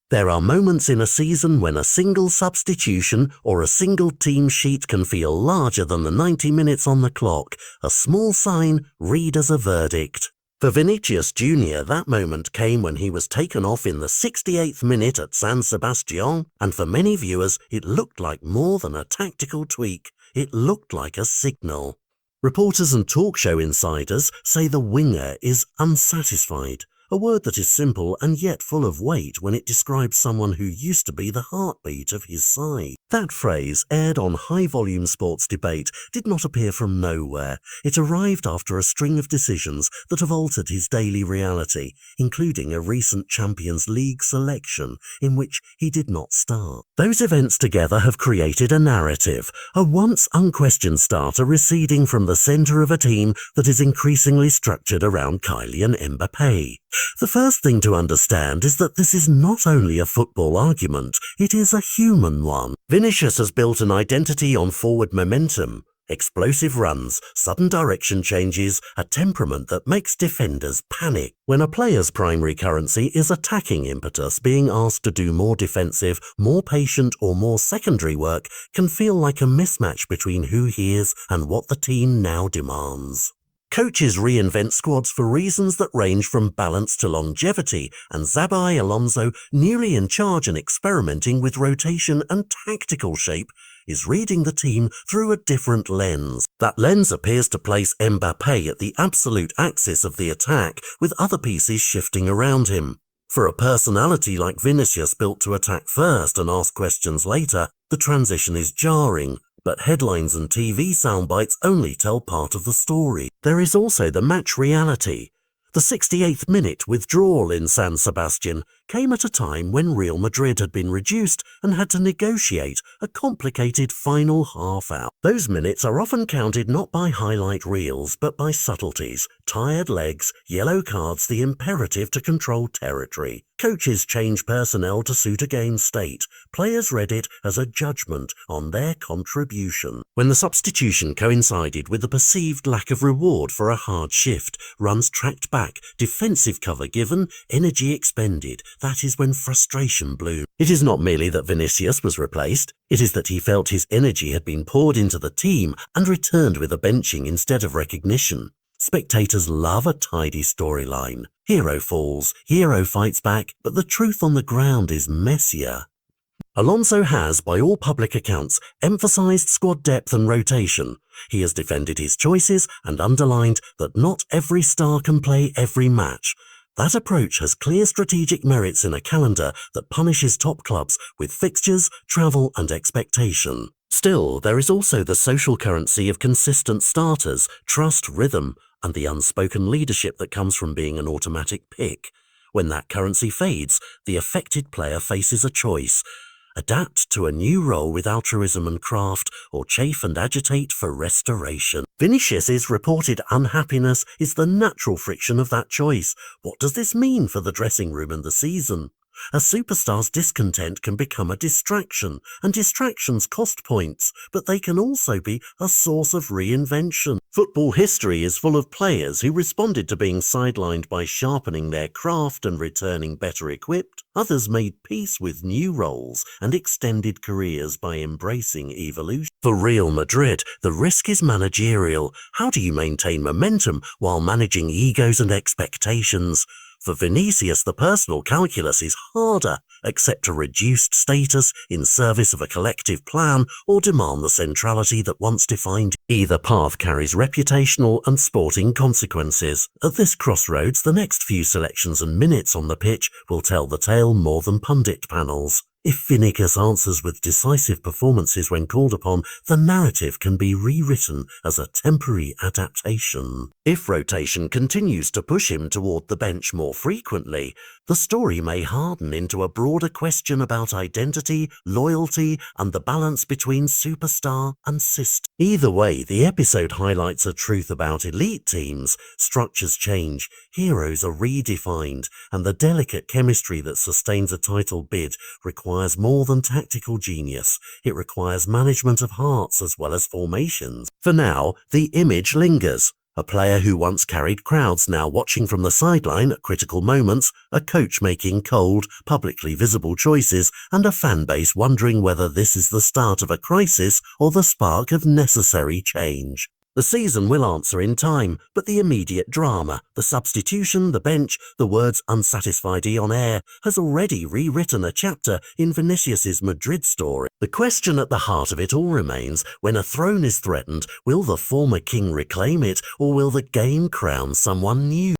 There are moments in a season when a single substitution or a single team sheet can feel larger than the 90 minutes on the clock, a small sign read as a verdict. For Vinicius Jr., that moment came when he was taken off in the 68th minute at San Sebastián, and for many viewers it looked like more than a tactical tweak, it looked like a signal. Reporters and talk show insiders say the winger is unsatisfied, a word that is simple and yet full of weight when it describes someone who used to be the heartbeat of his side. That phrase, aired on high-volume sports debate, did not appear from nowhere. It arrived after a string of decisions that have altered his daily reality, including a recent Champions League selection in which he did not start. Those events together have created a narrative, a once unquestioned starter receding from the centre of a team that is increasingly structured around Kylian Mbappé. The first thing to understand is that this is not only a football argument, it is a human one. Vinicius has built an identity on forward momentum, explosive runs, sudden direction changes, a temperament that makes defenders panic. When a player's primary currency is attacking impetus, being asked to do more defensive, more patient or more secondary work can feel like a mismatch between who he is and what the team now demands. Coaches reinvent squads for reasons that range from balance to longevity, and Xabi Alonso, newly in charge and experimenting with rotation and tactical shape, is reading the team through a different lens. That lens appears to place Mbappé at the absolute axis of the attack, with other pieces shifting around him. For a personality like Vinicius built to attack first and ask questions later, the transition is jarring. But headlines and TV soundbites only tell part of the story. There is also the match reality. The 68th minute withdrawal in San Sebastián came at a time when Real Madrid had been reduced and had to negotiate a complicated final half out. Those minutes are often counted not by highlight reels but by subtleties, tired legs, yellow cards, the imperative to control territory. Coaches change personnel to suit a game state. Players read it as a judgment on their contribution. When the substitution coincided with the perceived lack of reward for a hard shift, runs tracked back, defensive cover given, energy expended, that is when frustration bloomed. It is not merely that Vinicius was replaced, it is that he felt his energy had been poured into the team and returned with a benching instead of recognition. Spectators love a tidy storyline. Hero falls, hero fights back, but the truth on the ground is messier. Alonso has, by all public accounts, emphasized squad depth and rotation. He has defended his choices and underlined that not every star can play every match. That approach has clear strategic merits in a calendar that punishes top clubs with fixtures, travel and expectation. Still, there is also the social currency of consistent starters, trust, rhythm, and the unspoken leadership that comes from being an automatic pick. When that currency fades, the affected player faces a choice: adapt to a new role with altruism and craft, or chafe and agitate for restoration. Vinicius's reported unhappiness is the natural friction of that choice. What does this mean for the dressing room and the season? A superstar's discontent can become a distraction, and distractions cost points, but they can also be a source of reinvention. Football history is full of players who responded to being sidelined by sharpening their craft and returning better equipped. Others made peace with new roles and extended careers by embracing evolution. For Real Madrid, the risk is managerial. How do you maintain momentum while managing egos and expectations? For Vinícius, the personal calculus is harder. Accept a reduced status in service of a collective plan, or demand the centrality that once defined. Either path carries reputational and sporting consequences. At this crossroads, the next few selections and minutes on the pitch will tell the tale more than pundit panels. If Vinicius answers with decisive performances when called upon, the narrative can be rewritten as a temporary adaptation. If rotation continues to push him toward the bench more frequently, the story may harden into a broader question about identity, loyalty, and the balance between superstar and system. Either way, the episode highlights a truth about elite teams. Structures change, heroes are redefined, and the delicate chemistry that sustains a title bid requires more than tactical genius. It requires management of hearts as well as formations. For now, the image lingers. A player who once carried crowds now watching from the sideline at critical moments, a coach making cold, publicly visible choices, and a fan base wondering whether this is the start of a crisis or the spark of necessary change. The season will answer in time, but the immediate drama, the substitution, the bench, the words unsatisfied on air, has already rewritten a chapter in Vinicius's Madrid story. The question at the heart of it all remains, when a throne is threatened, will the former king reclaim it, or will the game crown someone new?